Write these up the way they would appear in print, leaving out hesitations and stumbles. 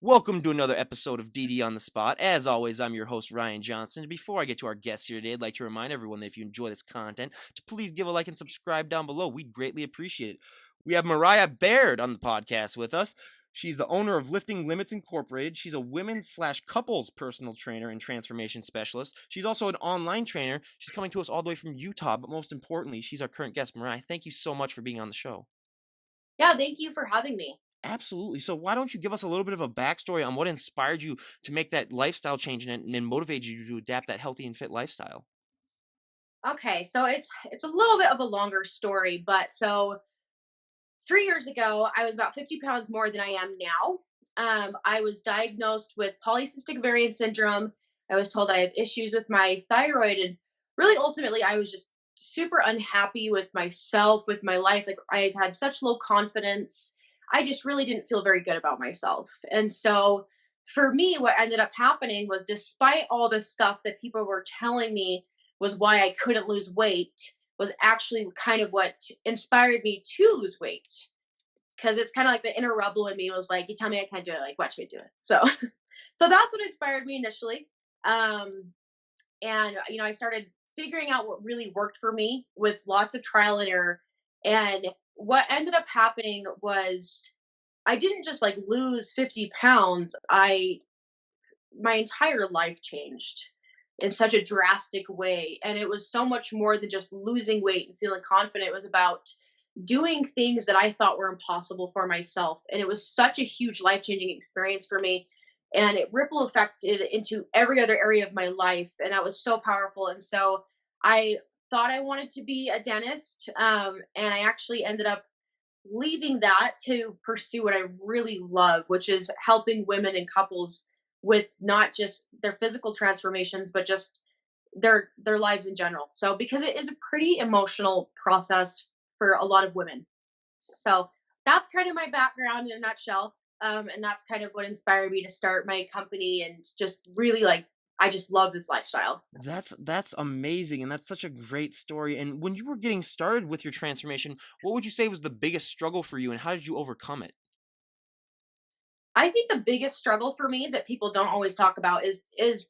Welcome to another episode of DD on the Spot. As always, I'm your host, Ryan Johnson. Before I get to our guests here today, I'd like to remind everyone that if you enjoy this content, to please give a like and subscribe down below. We'd greatly appreciate it. We have Mariah Baird on the podcast with us. She's the owner of Lifting Limits Incorporated. She's a women's/couples personal trainer and transformation specialist. She's also an online trainer. She's coming to us all the way from Utah, but most importantly, she's our current guest. Mariah, thank you so much for being on the show. Yeah, thank you for having me. Absolutely. So why don't you give us a little bit of a backstory on what inspired you to make that lifestyle change and motivated you to adapt that healthy and fit lifestyle? Okay, so it's a little bit of a longer story, but so 3 years ago, I was about 50 pounds more than I am now. I was diagnosed with polycystic ovarian syndrome. I was told I have issues with my thyroid, and really ultimately, I was just super unhappy with myself, with my life. Like I had such low confidence. I just really didn't feel very good about myself. And so for me, what ended up happening was despite all the stuff that people were telling me was why I couldn't lose weight, was actually kind of what inspired me to lose weight. Because it's kind of like the inner rebel in me was like, you tell me I can't do it, like watch me do it. So so that's what inspired me initially. And I started figuring out what really worked for me with lots of trial and error. And what ended up happening was I didn't just like lose 50 pounds. I My entire life changed in such a drastic way. And it was so much more than just losing weight and feeling confident. It was about doing things that I thought were impossible for myself. And it was such a huge life changing experience for me. And it ripple affected into every other area of my life. And that was so powerful. And so I thought I wanted to be a dentist. And I actually ended up leaving that to pursue what I really love, which is helping women and couples with not just their physical transformations, but just their lives in general. So because it is a pretty emotional process for a lot of women. So that's kind of my background in a nutshell. And that's kind of what inspired me to start my company and just really like I just love this lifestyle. That's amazing, and that's such a great story. And when you were getting started with your transformation, what would you say was the biggest struggle for you, and how did you overcome it? I think the biggest struggle for me that people don't always talk about is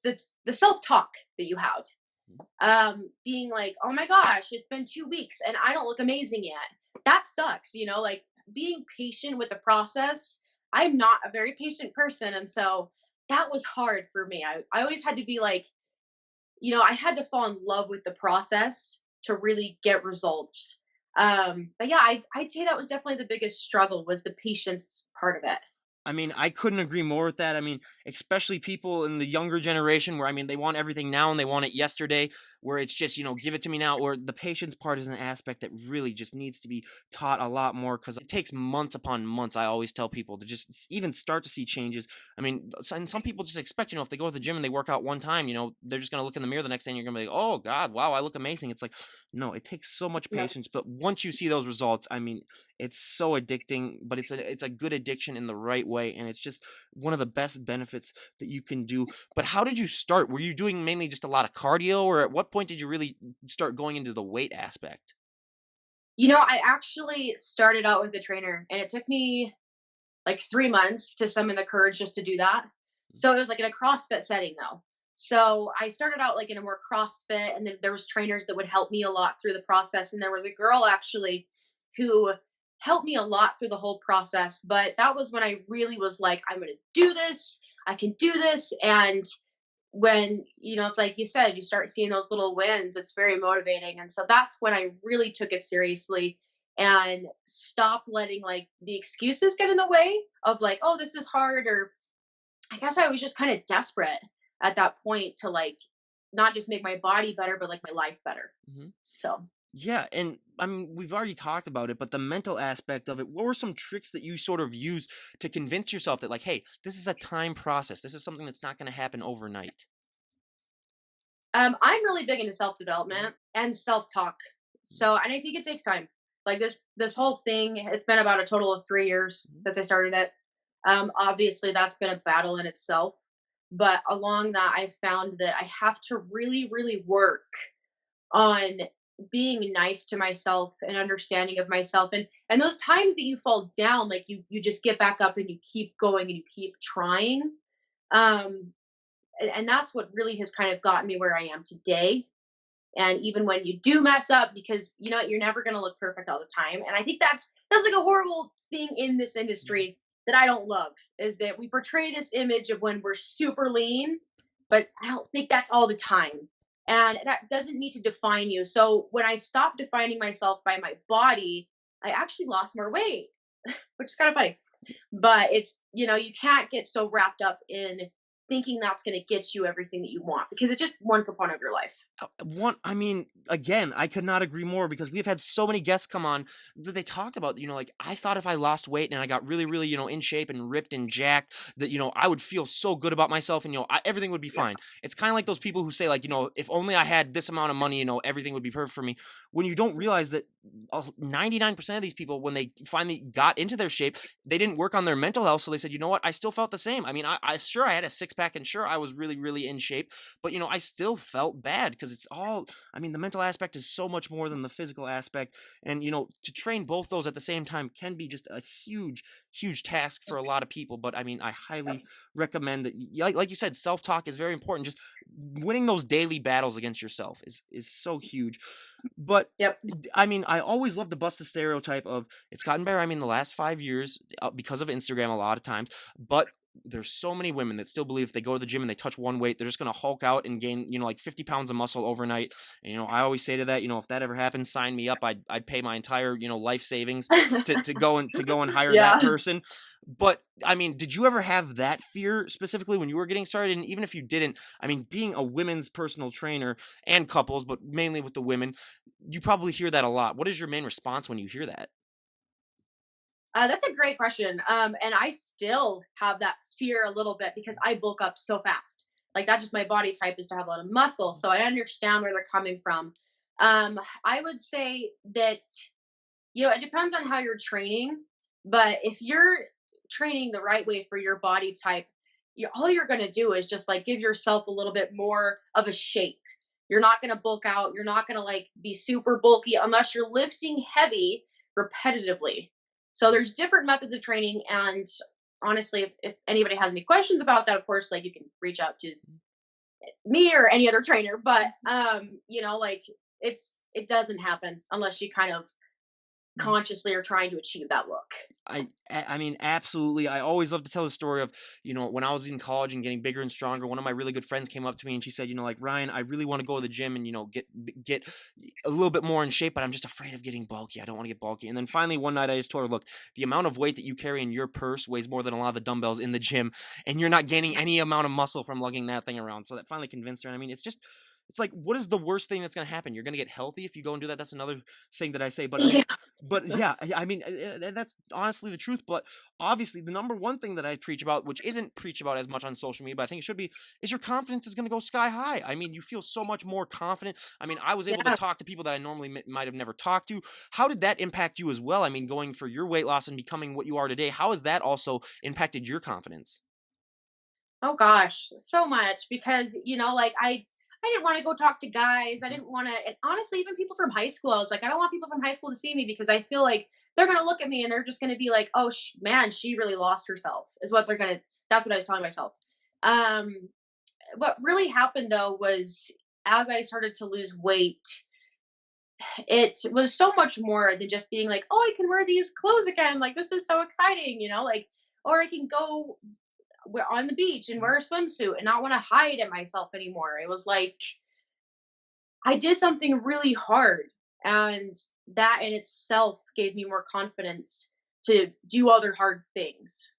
the self talk that you have. Being like, oh my gosh, it's been 2 weeks and I don't look amazing yet. That sucks, like being patient with the process. I'm not a very patient person. And so that was hard for me. I always had to be like, I had to fall in love with the process to really get results. But yeah, I'd say that was definitely the biggest struggle was the patience part of it. I mean, I couldn't agree more with that. I mean, especially people in the younger generation where, I mean, they want everything now and they want it yesterday, where it's just, give it to me now. Or the patience part is an aspect that really just needs to be taught a lot more because it takes months upon months. I always tell people to just even start to see changes. I mean, and some people just expect, if they go to the gym and they work out one time, they're just going to look in the mirror the next day and you're going to be like, oh, God, wow, I look amazing. It's like, no, it takes so much Yeah. patience. But once you see those results, I mean, it's so addicting, but it's a good addiction in the right way, and it's just one of the best benefits that you can do. But how did you start? Were you doing mainly just a lot of cardio, or at what point did you really start going into the weight aspect? I actually started out with a trainer and it took me like 3 months to summon the courage just to do that. So it was like in a CrossFit setting though. So I started out like in a more CrossFit, and then there was trainers that would help me a lot through the process. And there was a girl actually who helped me a lot through the whole process. But that was when I really was like, I'm going to do this. I can do this. And when, it's like you said, you start seeing those little wins, it's very motivating. And so that's when I really took it seriously and stopped letting like the excuses get in the way of like, oh, this is hard. Or I guess I was just kind of desperate at that point to like not just make my body better, but like my life better. Mhm. So Yeah, and I mean, we've already talked about it, but the mental aspect of it, what were some tricks that you sort of use to convince yourself that, like, hey, this is a time process. This is something that's not going to happen overnight? I'm really big into self Mhm, development and self talk. mhm, So, and I think it takes time. Like this whole thing, it's been about a total of 3 years mhm. since I started it. Obviously, that's been a battle in itself. But along that, I found that I have to really, really work on being nice to myself and understanding of myself, and those times that you fall down, like you just get back up and you keep going and you keep trying. Um and that's what really has kind of gotten me where I am today. And even when you do mess up, because you know what, you're never going to look perfect all the time, and I think that's like a horrible thing in this industry that I don't love, is that we portray this image of when we're super lean, but I don't think that's all the time, and that doesn't need to define you. So when I stopped defining myself by my body, I actually lost more weight, which is kind of funny. But it's, you can't get so wrapped up in thinking that's going to get you everything that you want, because it's just one component of your life. I mean, again, I could not agree more because we've had so many guests come on that they talked about, like, I thought if I lost weight and I got really, really, in shape and ripped and jacked, that, I would feel so good about myself and, everything would be Yeah. fine. It's kind of like those people who say, like, if only I had this amount of money, everything would be perfect for me. When you don't realize that 99% of these people, when they finally got into their shape, they didn't work on their mental health. So they said, you know what? I still felt the same. I mean, I sure I had a six pack and sure I was really, really in shape, but, I still felt bad because it's all, I mean, the mental aspect is so much more than the physical aspect. And, to train both those at the same time can be just a huge, huge task for a lot of people. But I mean, I highly recommend that, like you said, self-talk is very important. Just winning those daily battles against yourself is so huge. But Yep. I mean, I always love to bust the stereotype of it's gotten better. I mean, the last 5 years because of Instagram, a lot of times, but there's so many women that still believe if they go to the gym and they touch one weight, they're just going to hulk out and gain, like 50 pounds of muscle overnight. And, I always say to that, if that ever happens, sign me up. I'd pay my entire, life savings to go and hire that Yeah. person. But I mean, did you ever have that fear specifically when you were getting started? And even if you didn't, I mean, being a women's personal trainer and couples, but mainly with the women, you probably hear that a lot. What is your main response when you hear that? That's a great question. And I still have that fear a little bit because I bulk up so fast. Like that's just my body type, is to have a lot of muscle. So I understand where they're coming from. I would say that, it depends on how you're training, but if you're training the right way for your body type, all you're going to do is just like give yourself a little bit more of a shape. You're not going to bulk out. You're not going to like be super bulky unless you're lifting heavy repetitively. So there's different methods of training. And honestly, if anybody has any questions about that, of course, like you can reach out to me or any other trainer. But like it doesn't happen unless you kind of consciously are trying to achieve that look. I mean, absolutely. I always love to tell the story of, when I was in college and getting bigger and stronger, one of my really good friends came up to me and she said, like, Ryan, I really want to go to the gym and, get a little bit more in shape, but I'm just afraid of getting bulky. I don't want to get bulky. And then finally one night I just told her, look, the amount of weight that you carry in your purse weighs more than a lot of the dumbbells in the gym, and you're not gaining any amount of muscle from lugging that thing around. So that finally convinced her. And I mean, it's like, what is the worst thing that's going to happen? You're going to get healthy if you go and do that. That's another thing that I say. But I mean, Yeah. but yeah, I mean, and that's honestly the truth. But obviously, the number one thing that I preach about, which isn't preached about as much on social media, but I think it should be, is your confidence is going to go sky high. I mean, you feel so much more confident. I mean, I was able to Yeah. talk to people that I normally might have never talked to. How did that impact you as well? I mean, going for your weight loss and becoming what you are today, how has that also impacted your confidence? Oh gosh, so much, because like I didn't want to go talk to guys. I didn't want to, and honestly, even people from high school. I was like, I don't want people from high school to see me because I feel like they're gonna look at me and they're just gonna be like, oh man, she really lost herself. Is what they're gonna. That's what I was telling myself. Um, what really happened though was, as I started to lose weight, it was so much more than just being like, oh, I can wear these clothes again. Like this is so exciting, like, or I can go on the beach and wear a swimsuit and not want to hide it myself anymore. It was like I did something really hard, and that in itself gave me more confidence to do other hard things.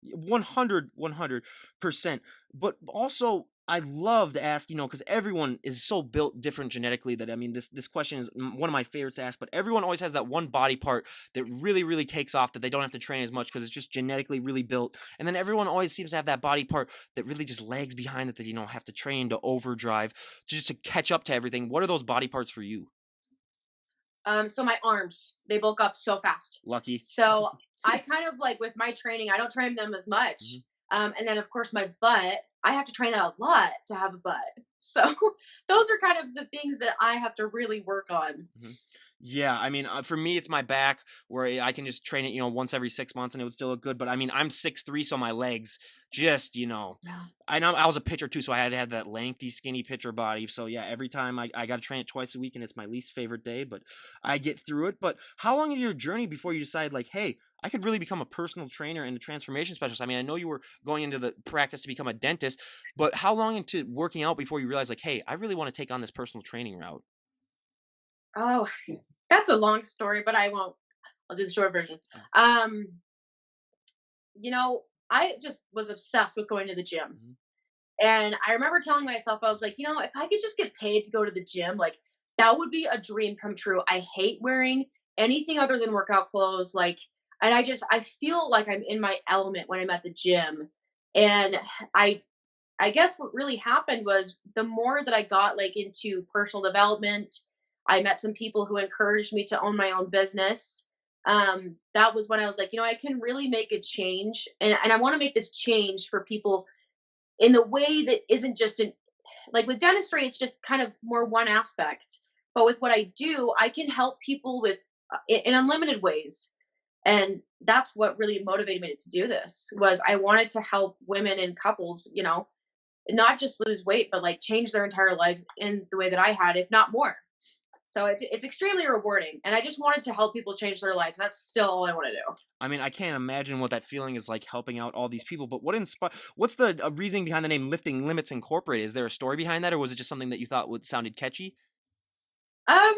100%. But also, I love to ask, because everyone is so built different genetically that, I mean, this question is one of my favorites to ask, but everyone always has that one body part that really, really takes off, that they don't have to train as much because it's just genetically really built. And then everyone always seems to have that body part that really just lags behind it, that, have to train to overdrive just to catch up to everything. What are those body parts for you? So my arms, they bulk up so fast. Lucky. So I kind of like, with my training, I don't train them as much. Mhm. And then of course my butt, I have to train that a lot to have a butt. So those are kind of the things that I have to really work on. Mhm. Yeah, I mean, for me, it's my back where I can just train it, once every 6 months and it would still look good. But I mean, I'm 6'3", so my legs just, Yeah. I know I was a pitcher too, so I had to have that lengthy, skinny pitcher body. So yeah, every time I got to train it twice a week, and it's my least favorite day, but I get through it. But how long is your journey before you decide, like, hey, I could really become a personal trainer and a transformation specialist? I mean, I know you were going into the practice to become a dentist, but how long into working out before you realize, like, hey, I really want to take on this personal training route? Oh, that's a long story, but I won't. I'll do the short version. Yeah. Um, I just was obsessed with going to the gym. Mhm. And I remember telling myself, I was like, if I could just get paid to go to the gym, like that would be a dream come true. I hate wearing anything other than workout clothes. And I feel like I'm in my element when I'm at the gym. And I, I guess what really happened was the more that I got like into personal development, I met some people who encouraged me to own my own business. That was when I was like, I can really make a change, and I want to make this change for people in the way that isn't just like with dentistry, it's just kind of more one aspect. But with what I do, I can help people with in unlimited ways. And that's what really motivated me to do this was I wanted to help women and couples, not just lose weight, but like change their entire lives in the way that I had, if not more. So it's extremely rewarding, and I just wanted to help people change their lives. That's still all I want to do. I mean, I can't imagine what that feeling is like helping out all these people. But what's the reasoning behind the name Lifting Limits Incorporated? Is there a story behind that, or was it just something that you thought would sounded catchy? Um,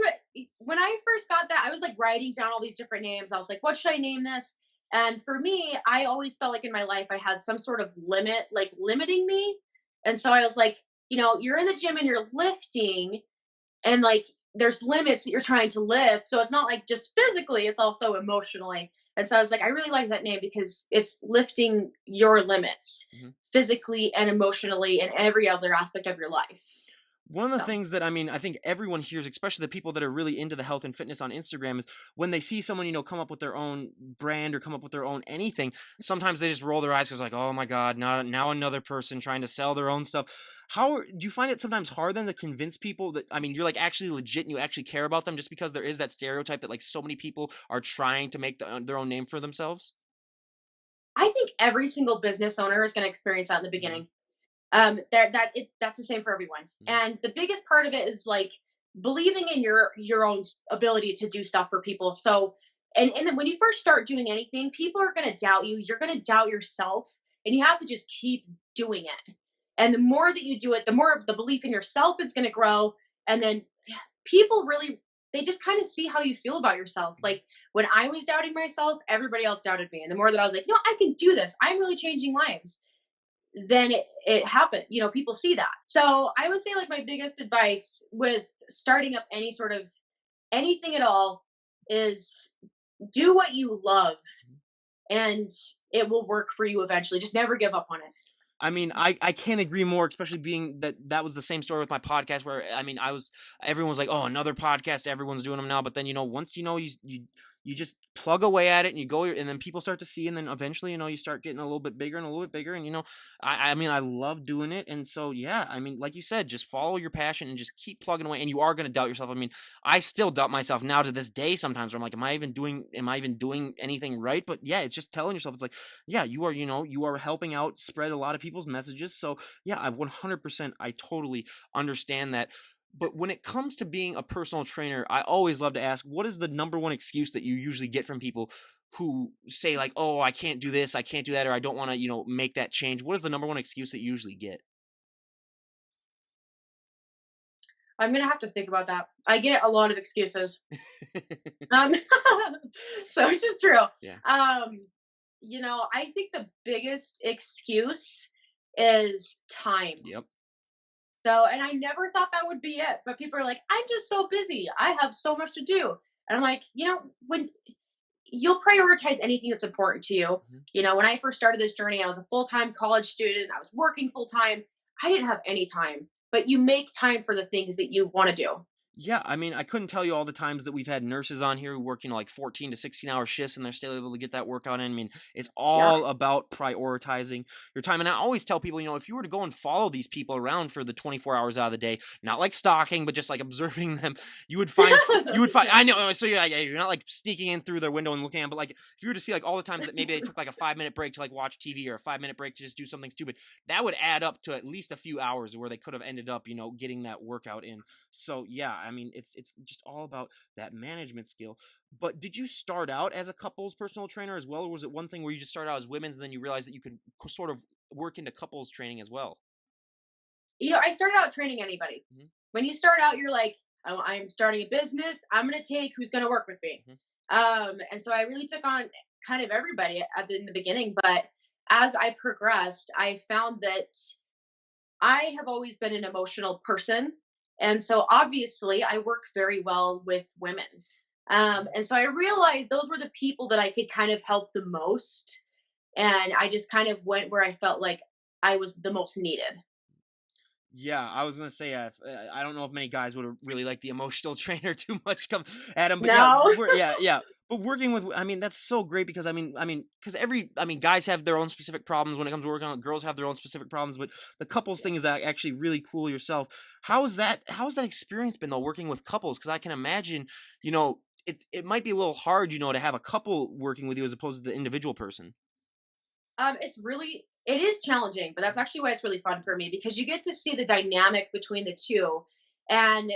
when I first got that, I was like writing down all these different names. I was like, what should I name this? And for me, I always felt like in my life I had some sort of limit, like limiting me. And so I was like, you're in the gym and you're lifting, and like there's limits that you're trying to lift. So it's not like just physically, it's also emotionally. And so I was like, I really like that name because it's lifting your limits Mhm. physically and emotionally and every other aspect of your life. One of the So things that I mean, I think everyone hears, especially the people that are really into the health and fitness on Instagram, is when they see someone, come up with their own brand or come up with their own anything, sometimes they just roll their eyes because, like, oh my God, now another person trying to sell their own stuff. Do you find it sometimes hard then to convince people that, I mean, you're like actually legit and you actually care about them just because there is that stereotype that like so many people are trying to make their own name for themselves? I think every single business owner is going to experience that in the Hmm. beginning. That's the same for everyone. Hmm. And the biggest part of it is like believing in your own ability to do stuff for people. So and then when you first start doing anything, people are going to doubt you. You're going to doubt yourself, and you have to just keep doing it. And the more that you do it, the more of the belief in yourself is going to grow. And then people really they just kind of see how you feel about yourself. Like when I was doubting myself, everybody else doubted me. And the more that I was like, I can do this. I'm really changing lives, then it happened. People see that. So I would say like my biggest advice with starting up any sort of anything at all is do what you love, and it will work for you eventually. Just never give up on it. I mean, I can't agree more, especially being that was the same story with my podcast where I mean, everyone was like, "Oh, another podcast, everyone's doing them now." But then, once you just plug away at it and you go and then people start to see and then eventually, you start getting a little bit bigger and a little bit bigger and I mean, I love doing it. And so, yeah, I mean, like you said, just follow your passion and just keep plugging away and you are going to doubt yourself. I mean, I still doubt myself now to this day sometimes where I'm like, am I even doing anything right? But yeah, it's just telling yourself it's like, yeah, you are helping out spread a lot of people's messages. So yeah, I 100%, I totally understand that. But when it comes to being a personal trainer, I always love to ask, what is the number one excuse that you usually get from people who say like, oh, I can't do this, I can't do that, or I don't want to, make that change? What is the number one excuse that you usually get? I'm gonna have to think about that. I get a lot of excuses. Um, so it's just true. Yeah. I think the biggest excuse is time. Yep. So, and I never thought that would be it. But people are like, I'm just so busy. I have so much to do. And I'm like, when you'll prioritize anything that's important to you. Mhm. When I first started this journey, I was a full time college student. I was working full time. I didn't have any time, but you make time for the things that you want to do. Yeah, I mean, I couldn't tell you all the times that we've had nurses on here who work, like 14 to 16-hour shifts and they're still able to get that workout in. I mean, it's Yeah. all about prioritizing your time. And I always tell people, if you were to go and follow these people around for the 24 hours out of the day, not like stalking, but just like observing them, I know. So you're not like sneaking in through their window and looking at, but like if you were to see like all the times that maybe they took like a 5-minute break to like watch TV or a 5-minute break to just do something stupid, that would add up to at least a few hours where they could have ended up, getting that workout in. So yeah, I mean, it's just all about that management skill. But did you start out as a couples personal trainer as well, or was it one thing where you just started out as women's and then you realized that you could sort of work into couples training as well? I started out training anybody. Hmm. When you start out, you're like, oh, I'm starting a business. I'm going to take who's going to work with me. Hmm. And so I really took on kind of everybody in the beginning. But as I progressed, I found that I have always been an emotional person. And so obviously, I work very well with women. And so I realized those were the people that I could kind of help the most. And I just kind of went where I felt like I was the most needed. Yeah, I was gonna say I don't know if many guys would really like the emotional trainer too much come at him, but yeah, No. yeah. But working with, I mean, that's so great because because guys have their own specific problems when it comes to working on it, girls have their own specific problems, but the couples thing is actually really cool yourself. How's that experience been though, working with couples? Because I can imagine, it might be a little hard, to have a couple working with you as opposed to the individual person. It is challenging, but that's actually why it's really fun for me because you get to see the dynamic between the two. And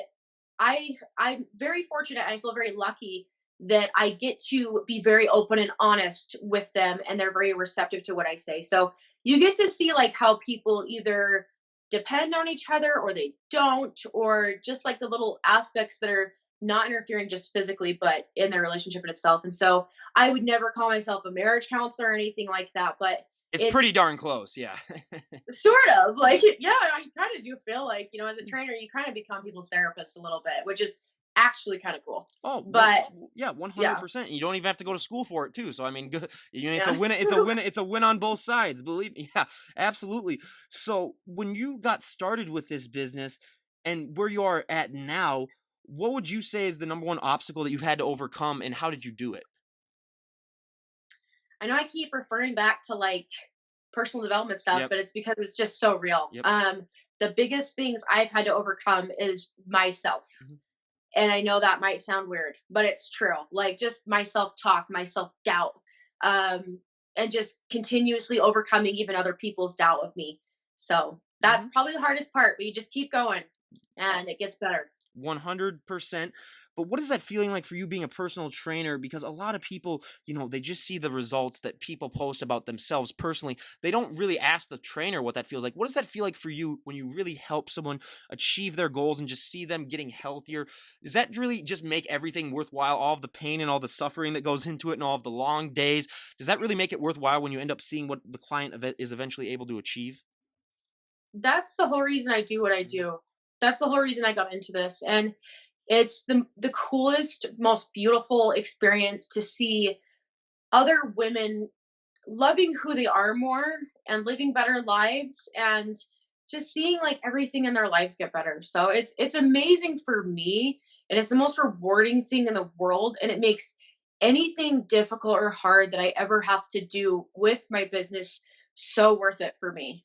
I'm very fortunate. I feel very lucky that I get to be very open and honest with them, and they're very receptive to what I say. So you get to see like how people either depend on each other or they don't, or just like the little aspects that are not interfering just physically, but in their relationship in itself. And so I would never call myself a marriage counselor or anything like that, but It's it's pretty darn close, yeah. sort of Yeah. like, yeah, I kind of do feel like, as a trainer, you kind of become people's therapist a little bit, which is actually kind of cool. Oh, But yeah, yeah, 100%. You don't even have to go to school for it too. So I mean, good. It's a yeah, win. it's It's a true. win. It's a win on both sides. Believe me. Yeah, absolutely. So when you got started with this business and where you are at now, what would you say is the number one obstacle that you've had to overcome, and how did you do it? I know I keep referring back to like personal development stuff, Yep. but it's because it's just so real. Yep. The biggest things I've had to overcome is myself. Hmm. And I know that might sound weird, but it's true. Like just my self talk, my self doubt, and just continuously overcoming even other people's doubt of me. So that's Hmm. probably the hardest part, but you just keep going and it gets better. 100%. But what is that feeling like for you being a personal trainer? Because a lot of people, they just see the results that people post about themselves personally. They don't really ask the trainer what that feels like. What does that feel like for you when you really help someone achieve their goals and just see them getting healthier? Does that really just make everything worthwhile? All of the pain and all the suffering that goes into it and all of the long days, does that really make it worthwhile when you end up seeing what the client is eventually able to achieve? That's the whole reason I do what I Mhm. do. That's the whole reason I got into this. And it's the coolest, most beautiful experience to see other women loving who they are more and living better lives and just seeing like everything in their lives get better. So it's amazing for me and it's the most rewarding thing in the world and it makes anything difficult or hard that I ever have to do with my business so worth it for me.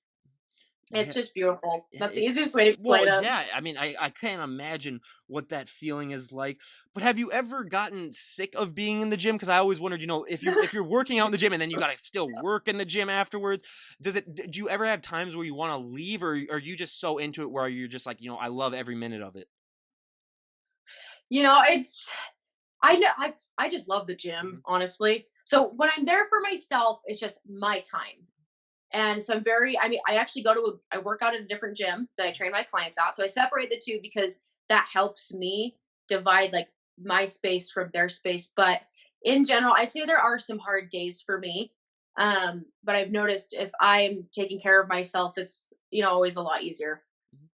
It's Yeah. just beautiful. Yeah, That's the easiest way to explain it. yeah. I mean, I can't imagine what that feeling is like. But have you ever gotten sick of being in the gym? Because I always wondered, if you're working out in the gym and then you got to still work in the gym afterwards, do you ever have times where you want to leave, or are you just so into it where you're just like, I love every minute of it? It's I just love the Hmm. gym, honestly. So when I'm there for myself, it's just my time. And so I mean, I work out at a different gym that I train my clients out. So I separate the two because that helps me divide like my space from their space. But in general, I'd say there are some hard days for me. But I've noticed if I'm taking care of myself, it's, always a lot easier.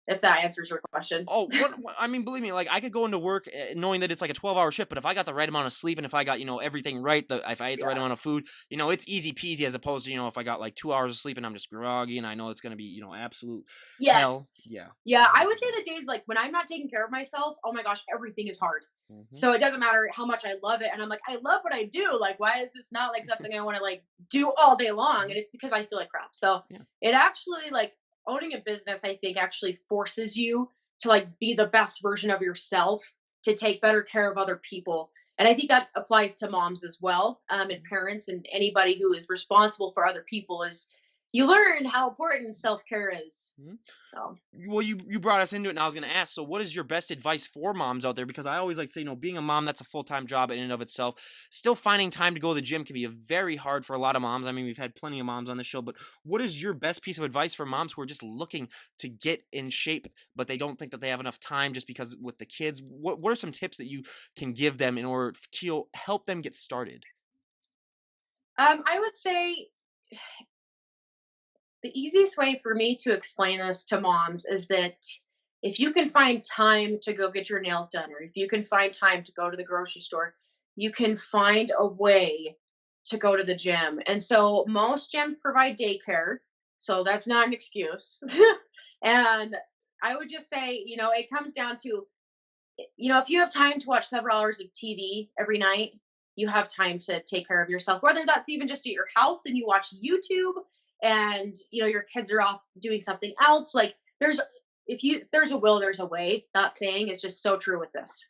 if that answers your question. Oh, what I mean, believe me, like I could go into work knowing that it's like a 12-hour shift, but if I got the right amount of sleep and if I got, everything right, if I ate the right Yeah. amount of food, it's easy peasy as opposed to, if I got like 2 hours of sleep and I'm just groggy and I know it's going to be, absolute hell. Yes. Yeah. Yeah, I would say 100%. the days like when I'm not taking care of myself, oh my gosh, everything is hard. Hmm. So it doesn't matter how much I love it. And I'm like, I love what I do. Like, why is this not like something I want to like do all day long? And it's because I feel like crap. So Yeah. it actually like owning a business, I think actually forces you to like be the best version of yourself, to take better care of other people. And I think that applies to moms as well, and parents and anybody who is responsible for other people is you learn how important self-care is. Mhm. So Well, you brought us into it, and I was going to ask. So, what is your best advice for moms out there? Because I always like to say, being a mom, that's a full-time job in and of itself. Still, finding time to go to the gym can be very hard for a lot of moms. I mean, we've had plenty of moms on the show, but what is your best piece of advice for moms who are just looking to get in shape, but they don't think that they have enough time just because with the kids? What are some tips that you can give them in order to help them get started? I would say the easiest way for me to explain this to moms is that if you can find time to go get your nails done, or if you can find time to go to the grocery store, you can find a way to go to the gym. And so most gyms provide daycare, so that's not an excuse. And I would just say, it comes down to, if you have time to watch several hours of TV every night, you have time to take care of yourself, whether that's even just at your house and you watch YouTube and, your kids are off doing something else. Like if there's a will, there's a way. That saying is just so true with this.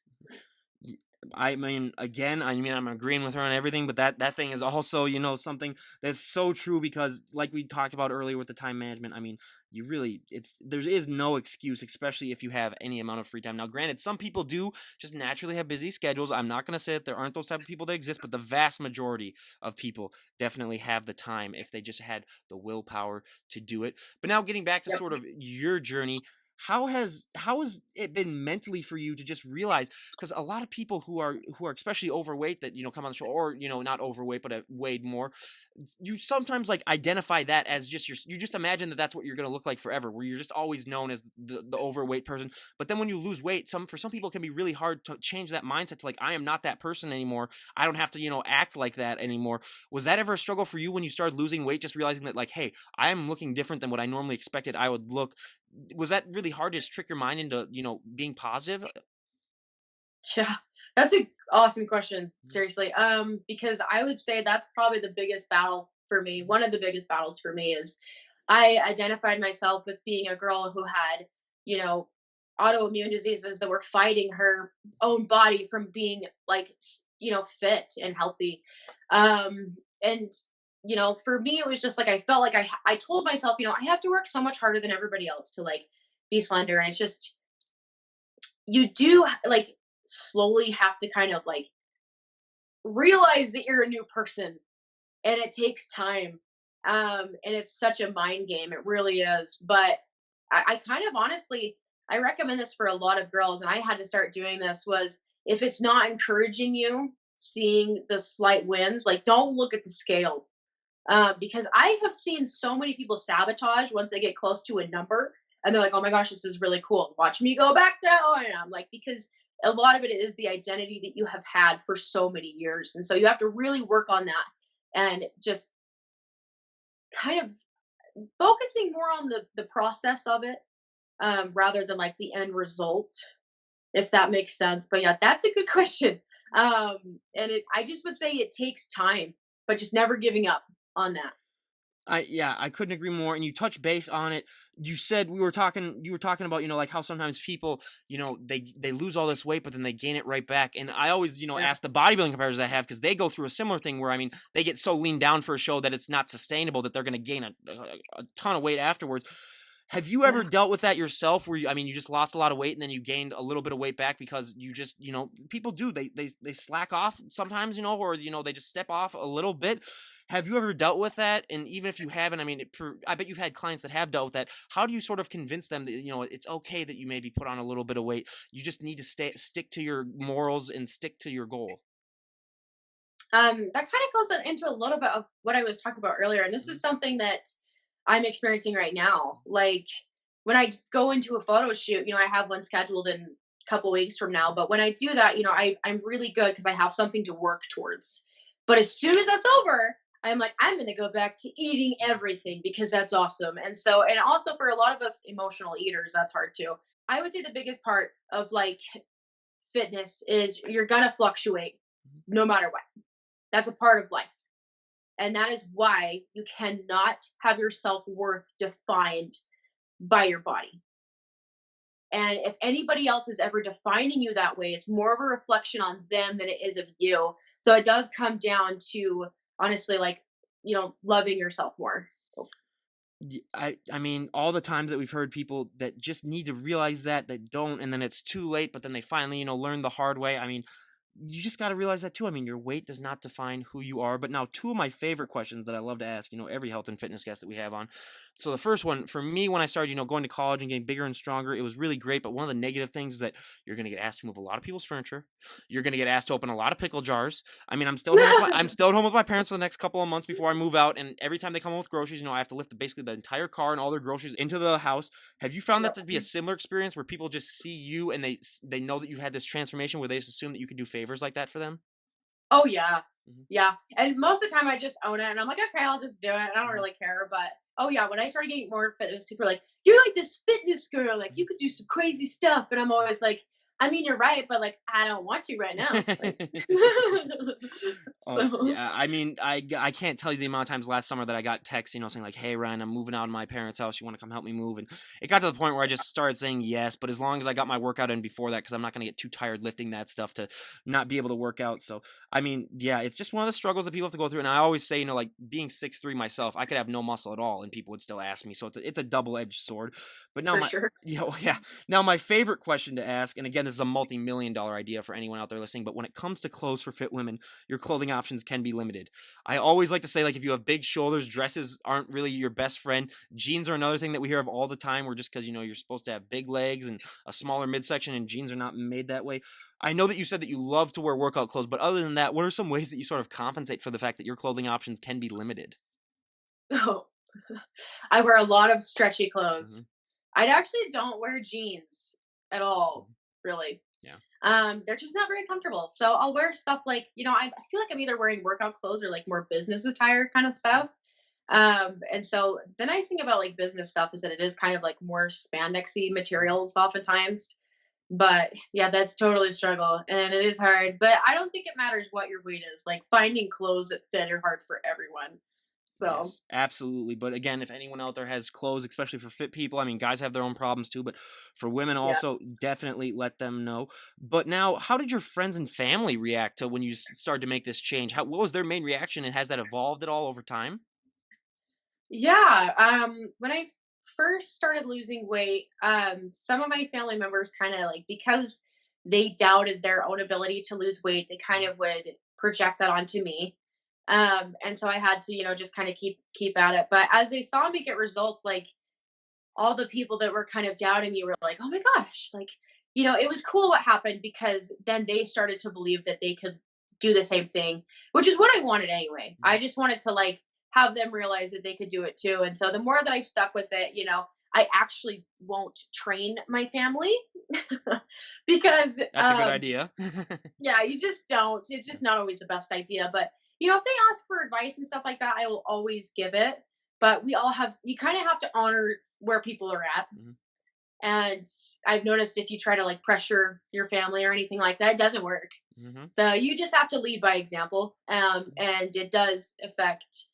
Y- I mean, again, I mean, I'm agreeing with her on everything, but that thing is also, something that's so true because, like we talked about earlier with the time management, I mean, you really, there is no excuse, especially if you have any amount of free time. Now, granted, some people do just naturally have busy schedules. I'm not going to say that there aren't those type of people that exist, but the vast majority of people definitely have the time if they just had the willpower to do it. But now, getting back to Yep. sort of your journey. How has it been mentally for you to just realize, because a lot of people who are especially overweight that come on the show, or not overweight but weighed more, you sometimes like identify that as just you just imagine that that's what you're going to look like forever, where you're just always known as the overweight person. But then when you lose weight, for some people it can be really hard to change that mindset to like, I am not that person anymore. I don't have to act like that anymore. Was that ever a struggle for you when you started losing weight, just realizing that like, hey, I am looking different than what I normally expected I would look? Was that really hard to just trick your mind into being positive? Yeah, that's a awesome question. Seriously, because I would say that's probably the biggest battle for me. One of the biggest battles for me is I identified myself with being a girl who had, you know, autoimmune diseases that were fighting her own body from being like, fit and healthy. And for me, it was just like I felt like I told myself, I have to work so much harder than everybody else to like be slender, and it's just you do like slowly have to kind of like realize that you're a new person, and it takes time, and it's such a mind game, it really is. But I kind of honestly, I recommend this for a lot of girls, and I had to start doing this, was if it's not encouraging you seeing the slight wins, like don't look at the scale, because I have seen so many people sabotage once they get close to a number, and they're like, "Oh my gosh, this is really cool. Watch me go back to how I am." Like, because a lot of it is the identity that you have had for so many years, and so you have to really work on that and just kind of focusing more on the process of it, rather than like the end result, if that makes sense. But yeah, that's a good question. And I just would say it takes time, but just never giving up on that. I couldn't agree more. And you touch base on it. You said you were talking about, like how sometimes people, they lose all this weight, but then they gain it right back. And I always, Yeah. ask the bodybuilding competitors I have, because they go through a similar thing where, I mean, they get so lean down for a show that it's not sustainable, that they're going to gain a ton of weight afterwards. Have you ever Yeah. dealt with that yourself, where I mean, you just lost a lot of weight and then you gained a little bit of weight back because you just, people do, they slack off sometimes, or, they just step off a little bit. Have you ever dealt with that? And even if you haven't, I mean, I bet you've had clients that have dealt with that. How do you sort of convince them that, it's okay that you maybe put on a little bit of weight? You just need to stick to your morals and stick to your goal. That kind of goes into a little bit of what I was talking about earlier, and this Mhm. is something that I'm experiencing right now. Like, when I go into a photo shoot, I have one scheduled in a couple weeks from now. But when I do that, I'm really good because I have something to work towards. But as soon as that's over, I'm like, I'm going to go back to eating everything because that's awesome. And also for a lot of us emotional eaters, that's hard too. I would say the biggest part of like fitness is you're going to fluctuate no matter what. That's a part of life. And that is why you cannot have your self worth defined by your body. And if anybody else is ever defining you that way, it's more of a reflection on them than it is of you. So it does come down to honestly, like, loving yourself more. I mean, all the times that we've heard people that just need to realize that don't, and then it's too late, but then they finally, learn the hard way. I mean, you just got to realize that too. I mean, your weight does not define who you are. But now, two of my favorite questions that I love to ask, every health and fitness guest that we have on. So the first one for me, when I started, going to college and getting bigger and stronger, it was really great. But one of the negative things is that you're going to get asked to move a lot of people's furniture. You're going to get asked to open a lot of pickle jars. I mean, I'm still at home with my parents for the next couple of months before I move out. And every time they come home with groceries, I have to lift basically the entire car and all their groceries into the house. Have you found that Yep. to be a similar experience where people just see you and they know that you've had this transformation where they just assume that you could do favors like that for them? Oh yeah. Mhm, Yeah. And most of the time I just own it and I'm like, okay, I'll just do it. I don't mhm, really care. But oh yeah, when I started getting more fitness, people are like, you're like this fitness girl, like you could do some crazy stuff. And I'm always like, I mean, you're right, but like I don't want to right now. Like mhm. Oh, so yeah, I mean, I can't tell you the amount of times last summer that I got texts, saying like, "Hey, Ryan, I'm moving out of my parents' house. You want to come help me move?" And it got to the point where I just started saying yes, but as long as I got my workout in before that, because I'm not going to get too tired lifting that stuff to not be able to work out. So, I mean, yeah, it's just one of the struggles that people have to go through. And I always say, like being 6'3" myself, I could have no muscle at all, and people would still ask me. So it's a double-edged sword. But now for my sure. yeah. Now my favorite question to ask, and again, this is a multi-million dollar idea for anyone out there listening, but when it comes to clothes for fit women, your clothing options can be limited. I always like to say, like, if you have big shoulders, dresses aren't really your best friend. Jeans are another thing that we hear of all the time, where just because, you're supposed to have big legs and a smaller midsection, and jeans are not made that way. I know that you said that you love to wear workout clothes, but other than that, what are some ways that you sort of compensate for the fact that your clothing options can be limited? Oh, I wear a lot of stretchy Hmm. clothes. I actually don't wear jeans at all, Hmm. really. Yeah. They're just not very comfortable. So I'll wear stuff like, I feel like I'm either wearing workout clothes or like more business attire kind of Mhm. stuff. And so the nice thing about like business stuff is that it is kind of like more spandexy Mhm. materials oftentimes. But yeah, that's totally a struggle and it is hard. But I don't think it matters what your weight is. Like finding clothes that fit are hard for everyone. So Yes, absolutely. But again, if anyone out there has clothes, especially for fit people, I mean, guys have their own problems too, but for women yeah. also, definitely let them know. But now, how did your friends and family react to when you started to make this change? What was their main reaction, and has that evolved at all over time? Yeah, when I first started losing weight, some of my family members kind of like because they doubted their own ability to lose weight, they kind Mhm, of would project that onto me. And so I had to, just kind of keep at it. But as they saw me get results, like all the people that were kind of doubting me were like, "Oh my gosh!" Like, it was cool what happened because then they started to believe that they could do the same thing, which is what I wanted anyway. mhm. I just wanted to like have them realize that they could do it too. And so the more that I've stuck with it, I actually won't train my family because That's a good idea. yeah, you just don't. It's Yeah. just not always the best idea. But if they ask for advice and stuff like that, I will always give it. But you kind of have to honor where people are at. Mhm, And I've noticed if you try to like pressure your family or anything like that, it doesn't work. mhm. So you just have to lead by example. And it does affect,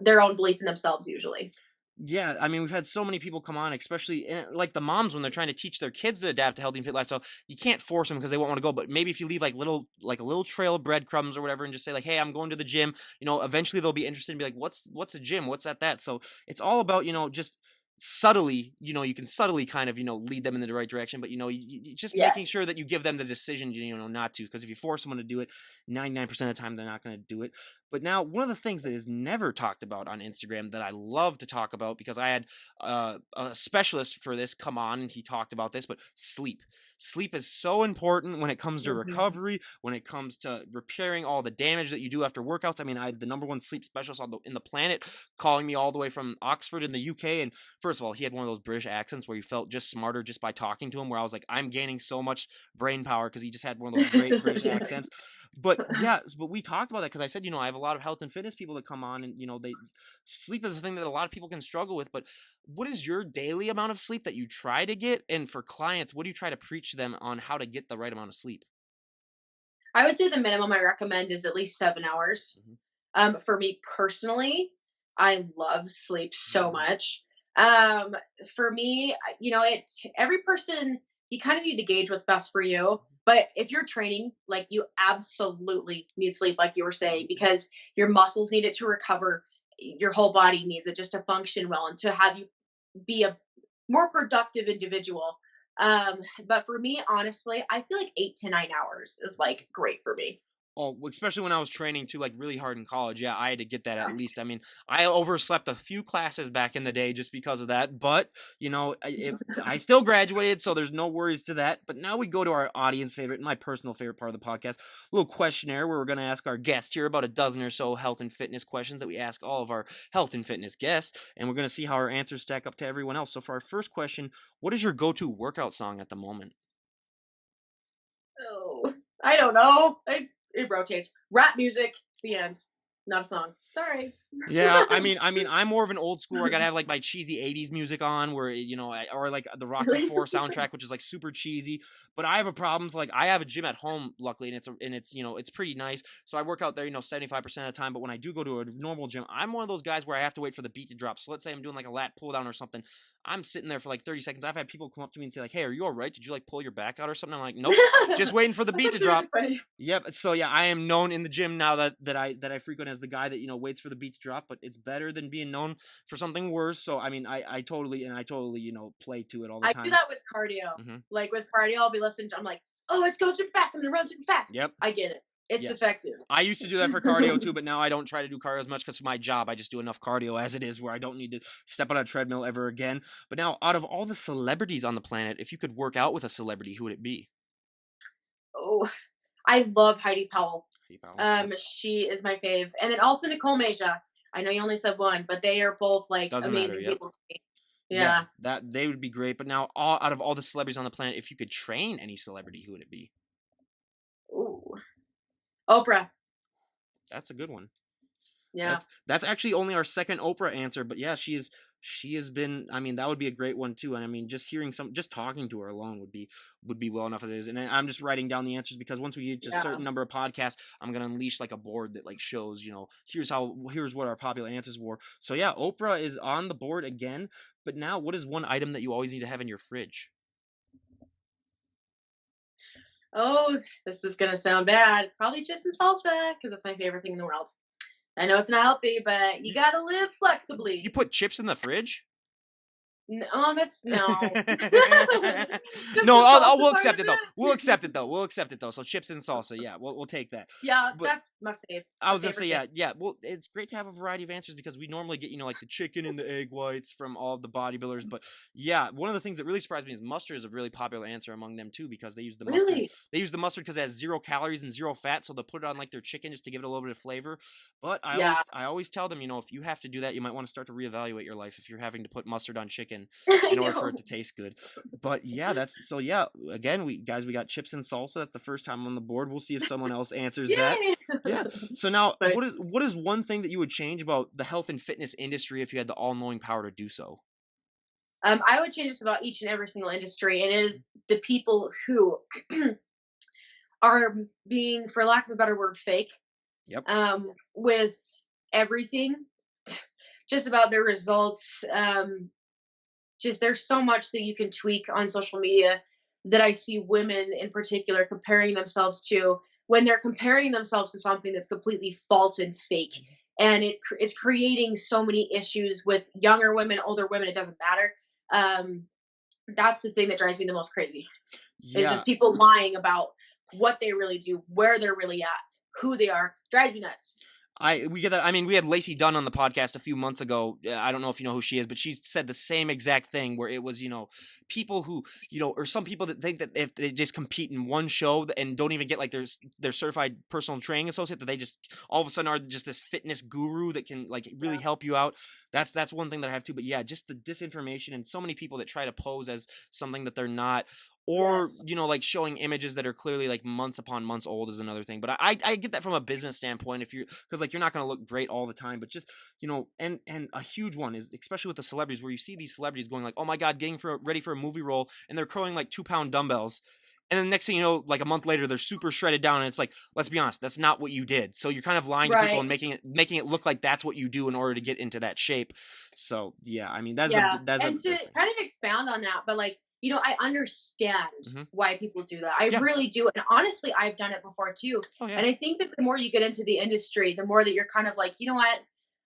their own belief in themselves usually. Yeah, I mean, we've had so many people come on, especially like the moms when they're trying to teach their kids to adapt to healthy and fit lifestyle. You can't force them because they won't want to go. But maybe if you leave like a little trail of breadcrumbs or whatever, and just say like, "Hey, I'm going to the gym." Eventually they'll be interested and be like, "What's a gym? What's that?" So it's all about just subtly. You can subtly kind of lead them in the right direction, but just making Yes. sure that you give them the decision. Not to, because if you force someone to do it, 99% of the time they're not going to do it. But now, one of the things that is never talked about on Instagram that I love to talk about, because I had a specialist for this come on and he talked about this, but sleep. Sleep is so important when it comes to Mhm. recovery, when it comes to repairing all the damage that you do after workouts. I mean, I had the number one sleep specialist in the planet calling me all the way from Oxford in the UK. And first of all, he had one of those British accents where you felt just smarter just by talking to him, where I was like, I'm gaining so much brain power because he just had one of those great British Yeah. accents. But yeah, but we talked about that because I said, I have a lot of health and fitness people that come on, and they sleep is a thing that a lot of people can struggle with. But what is your daily amount of sleep that you try to get? And for clients, what do you try to preach to them on how to get the right amount of sleep? I would say the minimum I recommend is at least 7 hours. Mhm. For me personally, I love sleep so Mhm. much. For me, every person, you kind of need to gauge what's best for you. But if you're training, like, you absolutely need sleep, like you were saying, Mhm. because your muscles need it to recover. Your whole body needs it just to function well and to have you be a more productive individual. But for me, honestly, I feel like 8 to 9 hours is like great for me. Oh, especially when I was training too, like really hard in college. Yeah, I had to get that at least. I mean, I overslept a few classes back in the day just because of that. But I still graduated, so there's no worries to that. But now we go to our audience favorite, my personal favorite part of the podcast, a little questionnaire where we're going to ask our guest here about a dozen or so health and fitness questions that we ask all of our health and fitness guests, and we're going to see how our answers stack up to everyone else. So for our first question, what is your go-to workout song at the moment? Oh, I don't know. It rotates. Rap music. The end. Not a song. Sorry. Yeah, I mean, I'm more of an old school. I gotta have like my cheesy '80s music on, where or like the Rocky Really? Four soundtrack, which is like super cheesy. But I have a problem. So like, I have a gym at home, luckily, and it's it's pretty nice. So I work out there, 75% of the time. But when I do go to a normal gym, I'm one of those guys where I have to wait for the beat to drop. So let's say I'm doing like a lat pull down or something. I'm sitting there for like 30 seconds. I've had people come up to me and say like, "Hey, are you all right? Did you like pull your back out or something?" I'm like, "Nope, just waiting for the That's beat to actually really drop." funny. Yep. So yeah, I am known in the gym now that I frequent as the guy that waits for the beat to drop. But it's better than being known for something worse. So I mean, I totally play to it all the I do time. that with cardio. Hmm. Like with cardio, I'll be listening to. I'm like, oh, let's go super fast. I'm gonna run super fast. Yep. I get it. It's Yeah. effective. I used to do that for cardio too, but now I don't try to do cardio as much because for my job, I just do enough cardio as it is, where I don't need to step on a treadmill ever again. But now, out of all the celebrities on the planet, if you could work out with a celebrity, who would it be? Oh, I love Heidi Powell. Hey, pal. Yep. She is my fave, and then also Nicole Meja. I know you only said one, but they are both like Doesn't matter. amazing Yep. people to me. Yeah, Yeah. that they would be great. But now, out of all the celebrities on the planet, if you could train any celebrity, who would it be? Ooh. Oprah. That's a good one. Yeah. That's actually only our second Oprah answer, but yeah, she has been. I mean, that would be a great one too. And I mean, just talking to her alone would be well enough as it is. And I'm just writing down the answers because once we get to a Yeah. certain number of podcasts, I'm gonna unleash like a board that like shows here's what our popular answers were. So yeah, Oprah is on the board again. But now, what is one item that you always need to have in your fridge? Oh, this is gonna sound bad. Probably chips and salsa because that's my favorite thing in the world. I know it's not healthy, but you You gotta live you flexibly. put chips in the fridge? No, that's No, no. Chips and we'll salsa part accept of it though. We'll it. accept it though. We'll accept it though. So chips and salsa, yeah, we'll take that. Yeah, But that's my fave. I My was gonna say, favorite thing. yeah, yeah. Well, it's great to have a variety of answers because we normally get, like the chicken and the egg whites from all of the bodybuilders. But yeah, one of the things that really surprised me is mustard is a really popular answer among them too because they use the mustard. Really? They use the mustard because it has 0 calories and 0 fat, so they'll put it on like their chicken just to give it a little bit of flavor. But I Yeah. always, I always tell them, if you have to do that, you might want to start to reevaluate your life if you're having to put mustard on chicken I in order for know. it to taste good. But yeah, that's so yeah. Again, we got chips and salsa. That's the first time on the board. We'll see if someone else answers that. Yay! Yeah. So now, But what is one thing that you would change about the health and fitness industry if you had the all knowing power to do so? I would change this about each and every single industry, and it is the people who are being, for lack of a better word, fake Yep. with everything, just about their results. Just there's so much that you can tweak on social media that I see women in particular comparing themselves to, when they're comparing themselves to something that's completely false and fake. And it's creating so many issues with younger women, older women, it doesn't matter. Um, that's the thing that drives me the most crazy, is Yeah. just people lying about what they really do, where they're really at, who they are. Drives me nuts. We get that. I mean, we had Lacey Dunn on the podcast a few months ago. I don't know if you know who she is, but she said the same exact thing where it was, people who, or some people that think that if they just compete in one show and don't even get like their certified personal training associate, that they just all of a sudden are just this fitness guru that can like really Yeah. help you out. That's one thing that I have too. But yeah, just the disinformation and so many people that try to pose as something that they're not, or Yes. like showing images that are clearly like months upon months old is another thing. But I get that from a business standpoint, if you're, because like you're not going to look great all the time, but just and a huge one is especially with the celebrities, where you see these celebrities going like, oh my god, getting ready for a movie role, and they're curling like 2-pound dumbbells. And then next thing you know, like a month later, they're super shredded down, and it's like, let's be honest, that's not what you did. So you're kind of lying to people and Right. making it look like that's what you do in order to get into that shape. So yeah, I mean Yeah. that's a And to big thing. kind of expound on that, but like, I understand Hmm. why people do that. I Yeah. really do. And honestly, I've done it before too. Oh yeah. And I think that the more you get into the industry, the more that you're kind of like, you know what?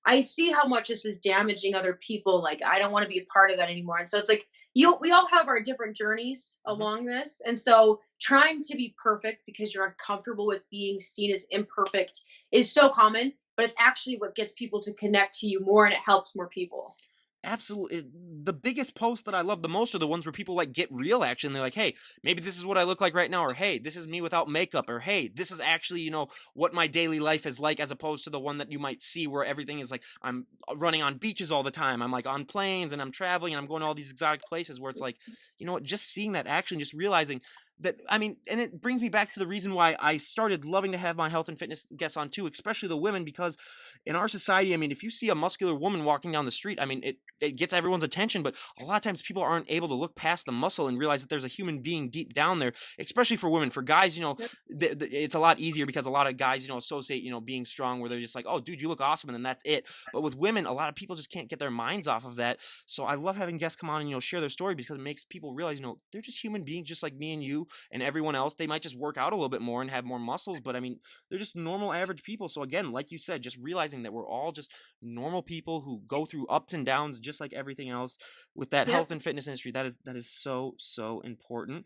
I see how much this is damaging other people. Like, I don't want to be a part of that anymore. And so it's like, we all have our different journeys Hmm. along this. And so trying to be perfect because you're uncomfortable with being seen as imperfect is so common, but it's actually what gets people to connect to you more and it helps more people. Absolutely. The biggest posts that I love the most are the ones where people like get real action. They're like, hey, maybe this is what I look like right now, or hey, this is me without makeup, or hey, this is actually, what my daily life is like, as opposed to the one that you might see where everything is like, I'm running on beaches all the time. I'm like on planes and I'm traveling and I'm going to all these exotic places where it's like, what, just seeing that action, just realizing that, I mean, and it brings me back to the reason why I started loving to have my health and fitness guests on too, especially the women, because in our society, I mean, if you see a muscular woman walking down the street, I mean, it gets everyone's attention, but a lot of times people aren't able to look past the muscle and realize that there's a human being deep down there, especially for women. For guys, Yep. it's a lot easier because a lot of guys, associate, being strong, where they're just like, oh, dude, you look awesome, and then that's it. But with women, a lot of people just can't get their minds off of that. So I love having guests come on and, share their story, because it makes people realize, they're just human beings just like me and you and everyone else. They might just work out a little bit more and have more muscles, but I mean, they're just normal average people. So again, like you said, just realizing that we're all just normal people who go through ups and downs just like everything else with that Yep. health and fitness industry. That is so important.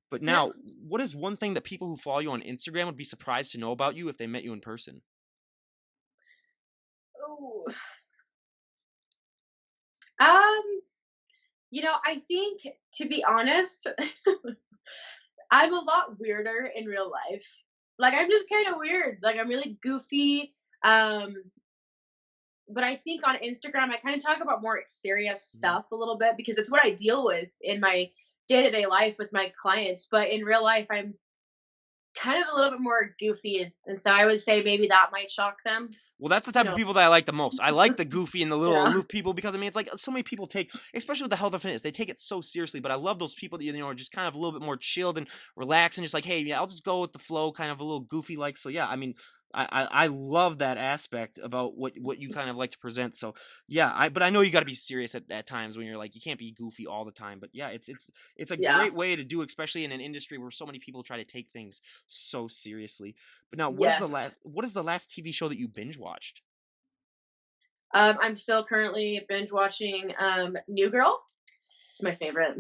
But Yep. now, what is one thing that people who follow you on Instagram would be surprised to know about you if they met you in person? Oh. Um, I think, to be honest, I'm a lot weirder in real life. Like, I'm just kind of weird. Like, I'm really goofy. Um, but I think on Instagram, I kind of talk about more serious Mhm. stuff a little bit because it's what I deal with in my day-to-day life with my clients. But in real life, I'm kind of a little bit more goofy, and so I would say maybe that might shock them. Well, that's the You type of know, people that I like the most. I like the goofy and the little yeah, aloof people, because I mean, it's like so many people take, especially with the health and fitness, they take it so seriously. But I love those people that are just kind of a little bit more chilled and relaxed and just like, hey, yeah, I'll just go with the flow, kind of a little goofy like. So yeah, I mean, I love that aspect about what you kind of like to present. So yeah, but I know you got to be serious at times when you're like, you can't be goofy all the time. But yeah, it's a yeah, great way to do, especially in an industry where so many people try to take things so seriously. But now, yes. what is the last TV show that you binge watched? I'm still currently binge watching New Girl. It's my favorite.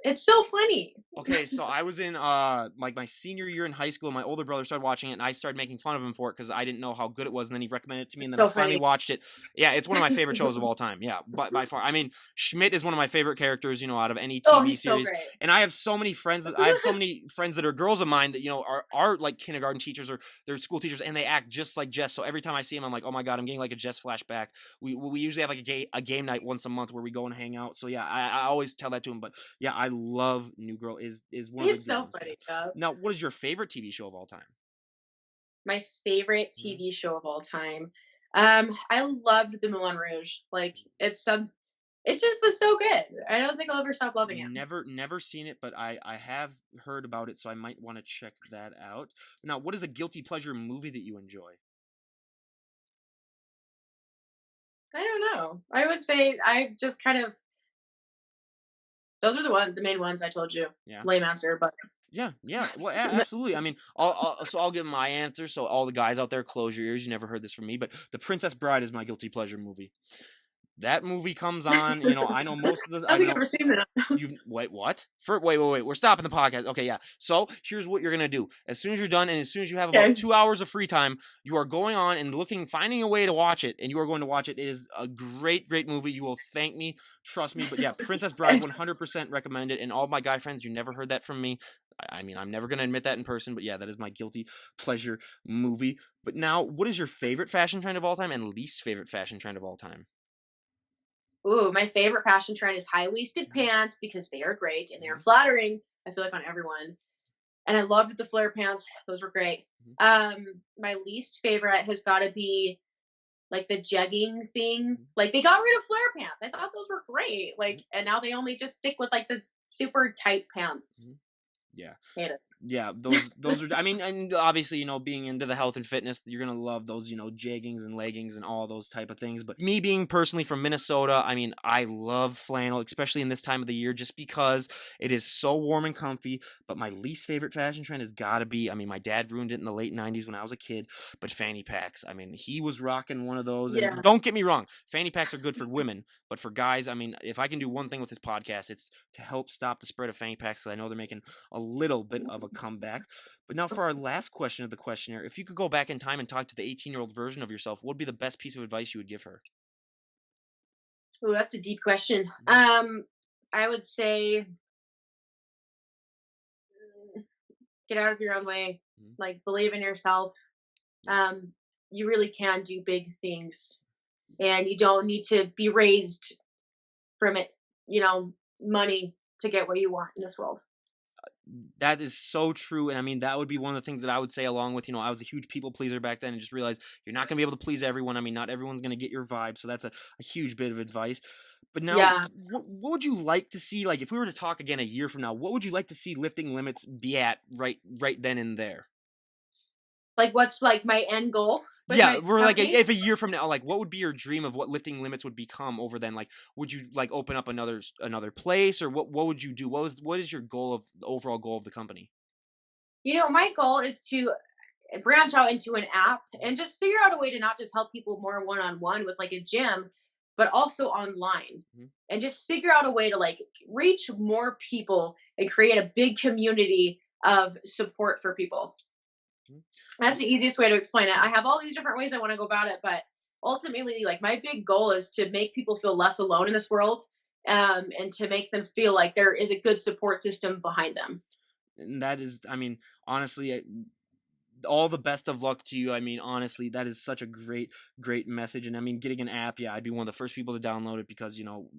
It's so funny. Okay, so I was in like my senior year in high school. My older brother started watching it, and I started making fun of him for it because I didn't know how good it was. And then he recommended it to me, It's and then I so finally funny. watched it. Yeah, it's one of my favorite shows of all time. Yeah, by far. I mean, Schmidt is one of my favorite characters, out of any Oh, TV he's so series. great. And I have so many friends. I have so many friends that are girls of mine that are like kindergarten teachers or they're school teachers, and they act just like Jess. So every time I see him, I'm like, oh my god, I'm getting like a Jess flashback. We usually have like a game night once a month where we go and hang out. So yeah, I always tell that to him. But yeah, I love New Girl. Is one of the He's good so ones. Yeah. funny, Jeff. Now, what is your favorite TV show of all time? My favorite Mhm. TV show of all time. I loved the Moulin Rouge. Like, it just was so good. I don't think I'll ever stop loving it. Never seen it, but I have heard about it, so I might want to check that out. Now, what is a guilty pleasure movie that you enjoy? I don't know. I would say I just kind of those are the main ones I told you. Yeah. Lame answer, but Yeah, yeah, well, absolutely. I mean, I'll give my answer. So all the guys out there, close your ears. You never heard this from me, but The Princess Bride is my guilty pleasure movie. That movie comes on, you know, I know most of the, I I don't think I've know ever seen that. you wait, what? Wait. We're stopping the podcast. Okay, yeah. So here's what you're gonna do. As soon as you're done, and as soon as you have about Okay. 2 hours of free time, you are going on and finding a way to watch it, and you are going to watch it. It is a great movie. You will thank me, trust me. But yeah, Princess Bride, Okay. 100% recommended. And all of my guy friends, you never heard that from me. I mean, I'm never gonna admit that in person, but yeah, that is my guilty pleasure movie. But now, what is your favorite fashion trend of all time and least favorite fashion trend of all time? Ooh, my favorite fashion trend is high-waisted Mhm, pants because they are great and they are mhm, flattering, I feel like, on everyone. And I loved the flare pants. Those were great. mhm, My least favorite has got to be like the jegging thing. mhm, Like they got rid of flare pants. I thought those were great. mhm, Like, and now they only just stick with like the super tight pants. mhm. Yeah. Hate it. Yeah, those are, I mean, and obviously, you know, being into the health and fitness, you're gonna love those, you know, jeggings and leggings and all those type of things. But me being personally from Minnesota, I mean, I love flannel, especially in this time of the year, just because it is so warm and comfy. But my least favorite fashion trend has got to be, I mean, my dad ruined it in the late '90s when I was a kid, but fanny packs. I mean, he was rocking one of those, and Yeah. don't get me wrong, fanny packs are good for women, but for guys, I mean, if I can do one thing with this podcast, it's to help stop the spread of fanny packs because I know they're making a little bit of a comeback. But now, for our last question of the questionnaire, if you could go back in time and talk to the 18-year-old version of yourself, what would be the best piece of advice you would give her? Oh, that's a deep question. Mhm, I would say get out of your own way. mhm, Like believe in yourself. yeah. Um, you really can do big things, and you don't need to be raised from it. You know, money to get what you want in this world. That is so true. And I mean, that would be one of the things that I would say, along with, you know, I was a huge people pleaser back then and just realized you're not going to be able to please everyone. I mean, not everyone's going to get your vibe. So that's a huge bit of advice. But now, Yeah. what would you like to see? Like, if we were to talk again a year from now, what would you like to see lifting limits be at right then and there? Like what's like my end goal with Yeah, my we're like, company? if a year from now, like, what would be your dream of what lifting limits would become over then? Like, would you like open up another place, or what would you do? What is your goal of the overall goal of the company? You know, my goal is to branch out into an app Mhm, and just figure out a way to not just help people more one on one with like a gym, but also online. mhm, And just figure out a way to like reach more people and create a big community of support for people. mhm. That's the easiest way to explain it. I have all these different ways I want to go about it, but ultimately, like my big goal is to make people feel less alone in this world, and to make them feel like there is a good support system behind them. And that is, I mean, honestly, all the best of luck to you. I mean, honestly, that is such a great message. And I mean, getting an app, yeah, I'd be one of the first people to download it because, you know,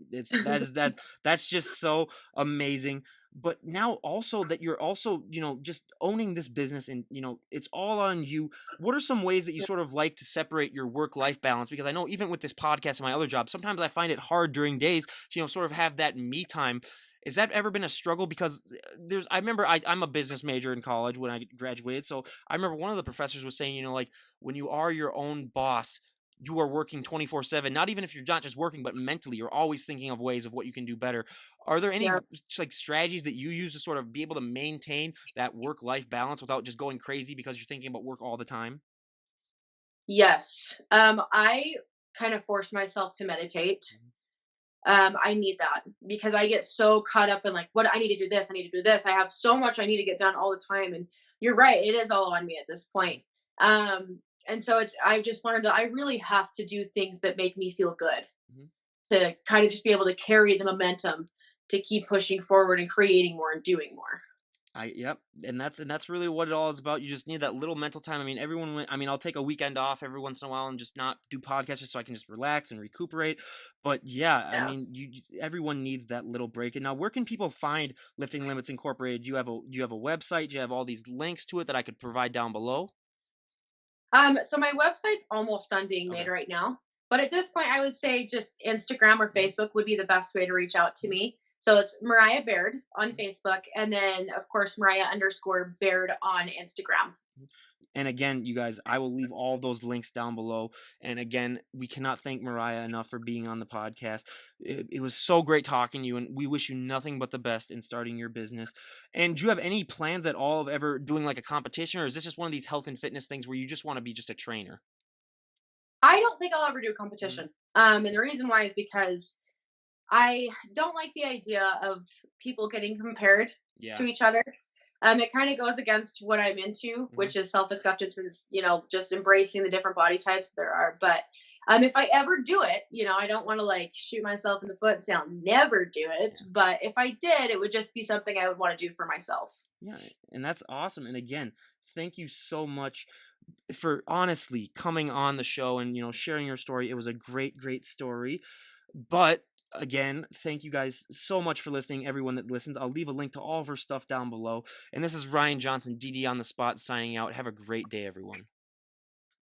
that's just so amazing. But now also that you're also, you know, just owning this business and, you know, it's all on you. What are some ways that you sort of like to separate your work life balance? Because I know even with this podcast and my other job, sometimes I find it hard during days to, you know, sort of have that me time. Has that ever been a struggle? Because I remember I'm a business major in college when I graduated. So I remember one of the professors was saying, you know, like when you are your own boss, you are working 24/7. Not even if you're not just working, but mentally, you're always thinking of ways of what you can do better. Are there any Yeah. like strategies that you use to sort of be able to maintain that work life balance without just going crazy because you're thinking about work all the time? Yes. I kind of force myself to meditate. Mhm, I need that because I get so caught up in like what I need to do this, I need to do this. I have so much I need to get done all the time. And you're right, it is all on me at this mhm, point. And so it's I've just learned that I really have to do things that make me feel good mhm. to kind of just be able to carry the momentum to keep pushing forward and creating more and doing more. Yep, and that's really what it all is about. You just need that little mental time. I mean, I mean, I'll take a weekend off every once in a while and just not do podcasts just so I can just relax and recuperate. But yeah, I Yeah. mean, everyone needs that little break. And now, where can people find Lifting Limits Incorporated? Do you have a website? Do you have all these links to it that I could provide down below? So my website's almost done being made Okay. right now. But at this point, I would say just Instagram or Mhm, Facebook would be the best way to reach out to mhm, me. So it's Mariah Baird on mhm, Facebook, and then of course Mariah_Baird on Instagram. mhm. And again, you guys, I will leave all those links down below. And again, we cannot thank Mariah enough for being on the podcast. It was so great talking to you, and we wish you nothing but the best in starting your business. And do you have any plans at all of ever doing like a competition, or is this just one of these health and fitness things where you just want to be just a trainer? I don't think I'll ever do a Mhm. competition. And the reason why is because I don't like the idea of people getting compared to Yeah. each other. It kind of goes against what I'm into, Mhm. which is self acceptance and just embracing the different body types there are. But if I ever do it, I don't want to like shoot myself in the foot and say I'll never do it. Yeah. But if I did, it would just be something I would want to do for myself. Yeah, and that's awesome. And again, thank you so much for honestly coming on the show and sharing your story. It was a great story. But again, thank you guys so much for listening, everyone that listens. I'll leave a link to all of her stuff down below. And this is Ryan Johnson, DD on the spot, signing out. Have a great day, everyone.